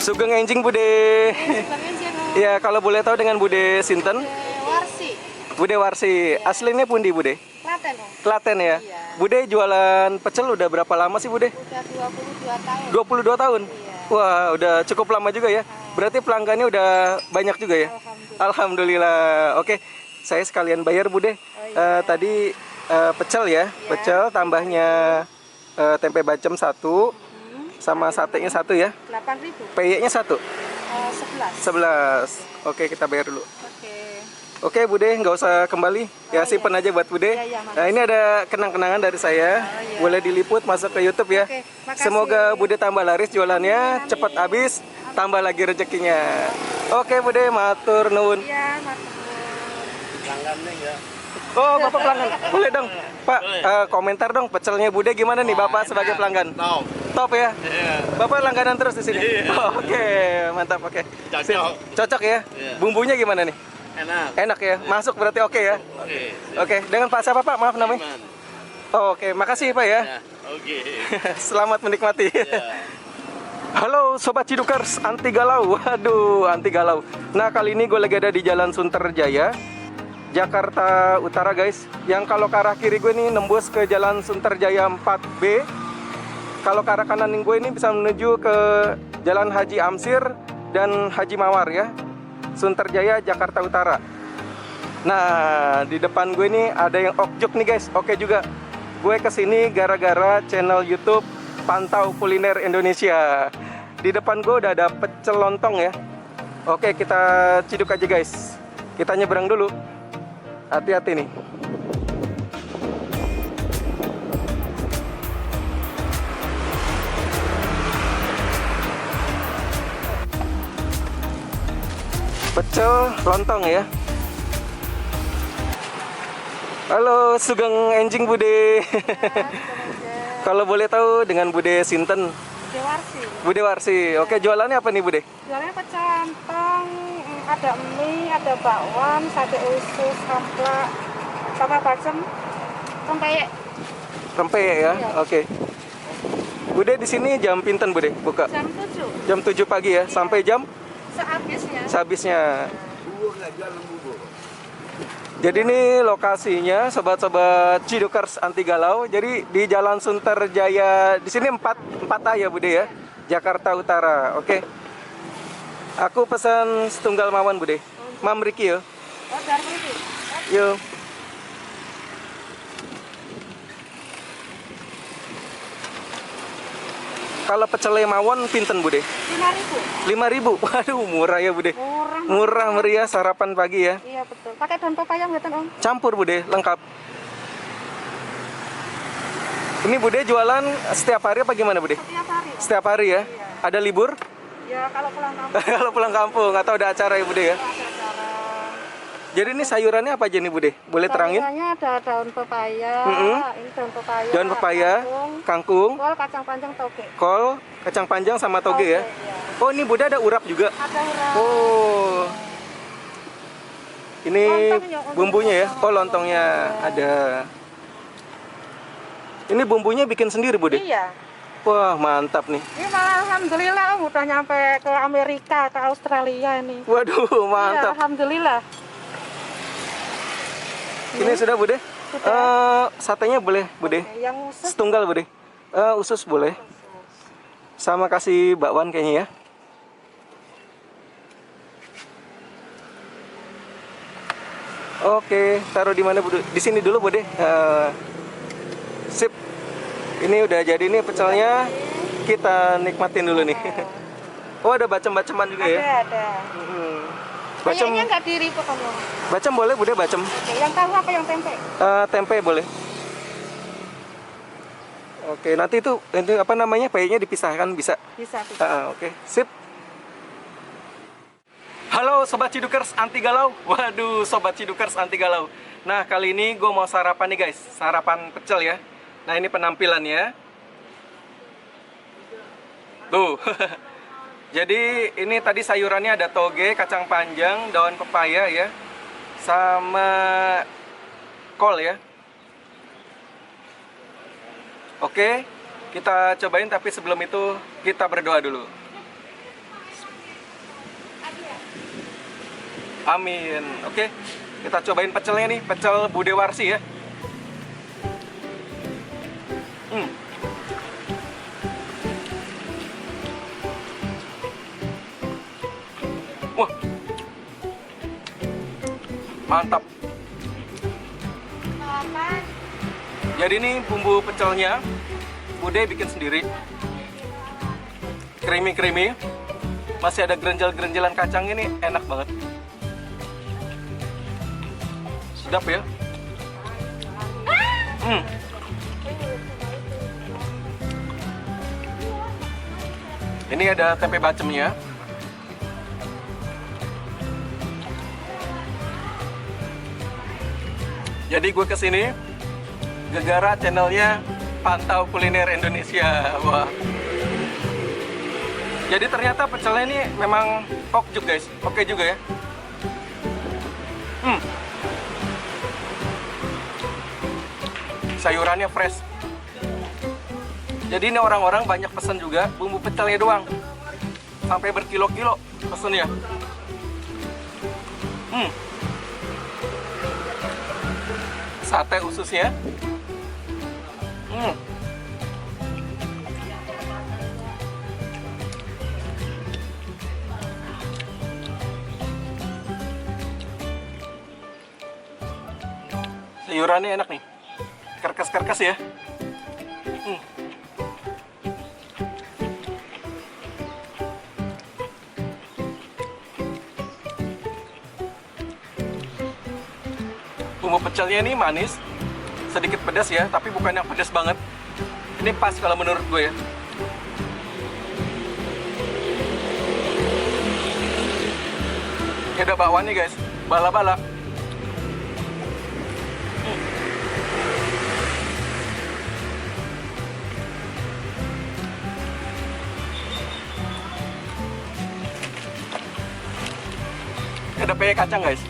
Sugeng enjing Bude. Ya, kalau boleh tahu dengan Bude sinten? Warsi. Bude Warsi. Aslinya pundi Bude? Klaten, Om. Klaten ya. Iya. Bude jualan pecel udah berapa lama sih Bude? Udah 22 tahun. 22 tahun. Iya. Wah, udah cukup lama juga ya. Berarti pelanggannya udah banyak juga ya? Alhamdulillah. Alhamdulillah. Oke, saya sekalian bayar Bude. iya. Tadi pecel ya, Iya. pecel tambahnya tempe bacem 1 sama satenya 1 ya. 8.000. PY-nya 1. 11. 11. Oke, kita bayar dulu. Oke. Oke, Bude, nggak usah kembali. Ya, simpen aja buat Bude. Iya, Nah, ini ada kenang-kenangan dari saya. iya. Boleh diliput masuk ke YouTube ya. Oke, makasih. Semoga Bude tambah laris jualannya, Amin. cepat habis, tambah lagi rezekinya. Oke, Bude, matur nuwun. Iya, matur. Oh, Bapak pelanggan. Boleh dong. Pak, komentar dong pecelnya Bude gimana nih Bapak sebagai pelanggan? Top. Top ya? Iya. Bapak langganan terus di sini. Iya. Oh, oke, mantap. Oke. Cocok. Sip. Cocok ya? Iya. Bumbunya gimana nih? Enak. Enak ya? Masuk berarti oke ya? Oke. Oke, dengan Pak siapa Pak? Maaf namanya. Aman. Oh, oke, makasih Pak ya. Ya, oke. Selamat menikmati. Ya. Halo Sobat Cidukers, anti galau. Waduh, anti galau. Nah, kali ini gue lagi ada di Jalan Sunterjaya, Jakarta Utara guys. Yang kalau ke arah kiri gue ini nembus ke Jalan Sunterjaya 4B. Kalau ke arah kanan gue ini bisa menuju ke Jalan Haji Amsir dan Haji Mawar ya. Sunterjaya, Jakarta Utara. Nah, di depan gue ini ada yang okjuk nih guys. Oke juga. Gue kesini gara-gara channel YouTube Pantau Kuliner Indonesia. Di depan gue udah ada pecel lontong ya. Oke, kita ciduk aja guys. Kita nyebrang dulu. Hati-hati nih. Pecel lontong ya. Halo, Sugeng enjing Bude. Kalau boleh tahu dengan Bude sinten? Dewarsi. Bude Warsi. Oke, jualannya apa nih Bude? Jualnya pecel lontong, ada mie, ada bakwan, sate usus, samplak, sama bacem, rempeyek. Rempeyek ya. Iya. Oke. Bude di sini jam pinten Bude buka? Jam 7. Jam 7 pagi ya, sampai jam Sehabisnya. sehabisnya. Jadi ini lokasinya sobat-sobat Cidukers anti galau. Jadi di Jalan Sunterjaya di sini 4A ya Bude ya. Jakarta Utara. Oke. Aku pesan setunggal mawon Bude. Mam Riki yo. Oh, dari ini. Yo. Kalau pecel mawon pinten Bude? 5.000. 5.000. Waduh, murah ya Bude. Murah. Murah meriah sarapan pagi ya. Iya, betul. Pakai daun pepaya nggak, Om? Campur Bude, lengkap. Ini Bude jualan setiap hari apa gimana Bude? Setiap hari. Setiap hari ya? Iya. Ada libur? Ya, kalau pulang kampung Kalau pulang kampung atau ada acara ya Bude ya? ada acara. Jadi ini sayurannya apa aja nih Bude? Boleh terangin? Sayurannya ada daun pepaya, ini daun pepaya, Daun pepaya, kangkung, kangkung, kol, kacang panjang, toge. kol, kacang panjang sama toge ya? Iya. Oh, ini Bude ada urap juga? Ada urap. Oh. Ini Lontongnya, untuk bumbunya ya? lontong. Oh, lontongnya ada. Ini bumbunya bikin sendiri Bude? Iya. Wah, mantap nih. Ini malah alhamdulillah Om, udah nyampe ke Amerika, ke Australia ini. Waduh, Iya, mantap. alhamdulillah. Ini sudah Bude? Sudah. Satenya boleh Bude? Oke, yang usus Setunggal Bude? Usus boleh? Sama kasih bakwan kayaknya ya. Oke, taruh di mana Bude? Di sini dulu Bude. Sip. Ini udah jadi nih pecelnya. Kita nikmatin dulu nih. Oh, ada bacem-baceman juga ya? ada. Bacem, Kayaknya nggak diri kok kamu. bacem boleh Bude, bacem. Oke, yang tahu apa yang tempe? Tempe boleh. Oke, nanti itu apa namanya? Payetnya dipisahkan bisa. Bisa, bisa. Oke, sip. Halo Sobat Cidukers anti galau. Waduh, Sobat Cidukers anti galau. Nah, kali ini gue mau sarapan nih guys. Sarapan pecel ya. Nah, ini penampilannya. Tuh. Jadi ini tadi sayurannya ada toge, kacang panjang, daun pepaya ya. Sama kol ya. Oke, kita cobain tapi sebelum itu kita berdoa dulu. Amin. Oke, kita cobain pecelnya nih, pecel Bude Warsi ya. Wah, mantap. Jadi ini bumbu pecelnya Bude bikin sendiri, creamy, masih ada gerenjel-gerenjelan kacang, ini enak banget, sedap ya. Ini ada tempe bacemnya. Jadi gue kesini gegara channelnya Pantau Kuliner Indonesia. Wah. Jadi ternyata pecelnya ini memang oke guys, oke juga ya. Sayurannya fresh. Jadi ini orang-orang banyak pesan juga bumbu pecelnya doang, sampai berkilo-kilo pesennya. Sate ususnya. Sayurannya enak nih, kerkes-kerkes ya. Bumbu pecelnya ini manis, sedikit pedas ya, tapi bukan yang pedas banget. Ini pas kalau menurut gue ya. Ini ada bakwannya guys, bala-bala. Ada peye kacang guys.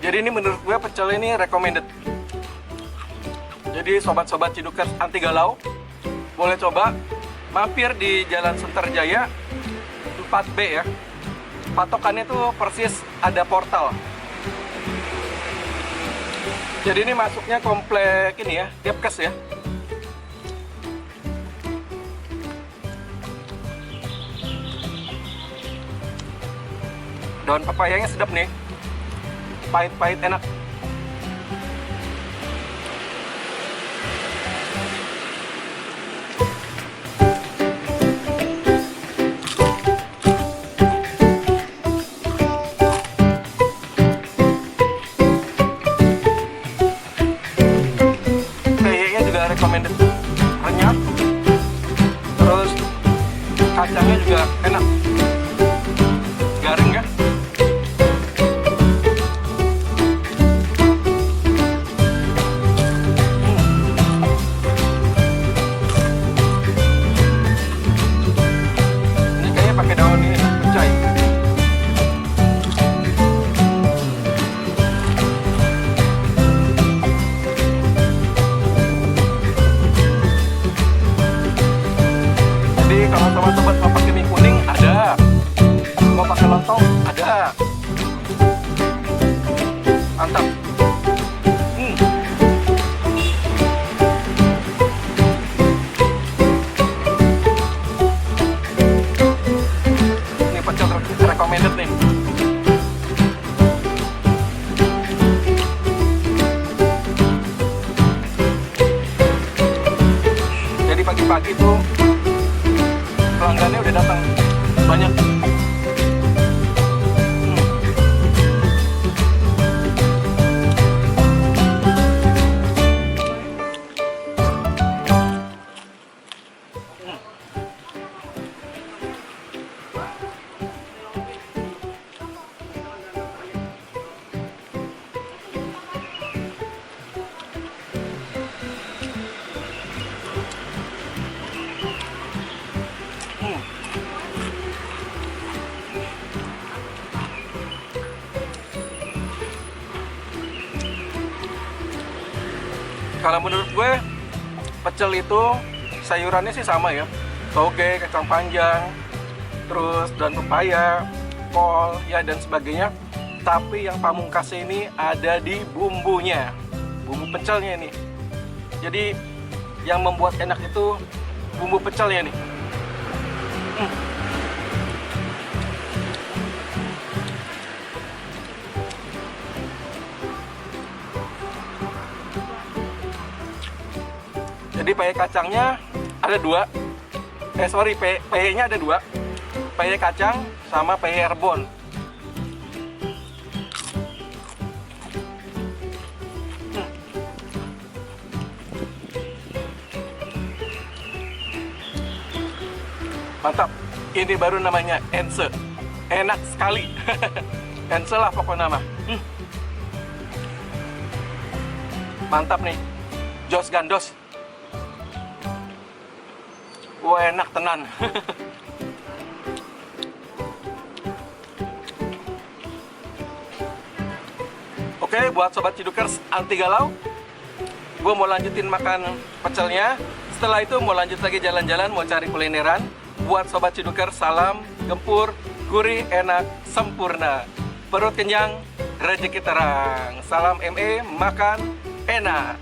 Jadi ini menurut gue pecel ini recommended. Jadi sobat-sobat Cidukers anti galau boleh coba mampir di Jalan Sunterjaya 4B ya. Patokannya tuh persis ada portal. Jadi ini masuknya komplek ini ya, Depkes ya. Daun pepayanya sedap nih, pahit-pahit enak. Kayaknya juga recommended, renyah, terus kacangnya juga enak, garing ya. Pakai daun ini pecai. Jadi kalau sobat-sobat mau pakai mie kuning ada, mau pakai lontong ada. Mantap. Recommended nih. Jadi pagi-pagi tuh pelanggannya udah datang banyak. Kalau menurut gue, pecel itu sayurannya sih sama ya. Toge, kacang panjang, terus daun pepaya, kol, ya dan sebagainya. Tapi yang pamungkasnya ini ada di bumbunya, bumbu pecelnya ini. Jadi yang membuat enak itu bumbu pecelnya nih. Jadi peye kacangnya ada dua. Peyenya ada dua. Peye kacang sama peye rebon. Mantap. Ini baru namanya ense. Enak sekali. Ense lah pokoknya nama. Mantap nih. Jos gandos. Wah, enak tenan. Oke, buat sobat Cidukers anti galau, gue mau lanjutin makan pecelnya. Setelah itu mau lanjut lagi jalan-jalan, mau cari kulineran. Buat sobat Cidukers, salam gempur, gurih, enak, sempurna. Perut kenyang, rezeki terang. Salam ME, makan enak.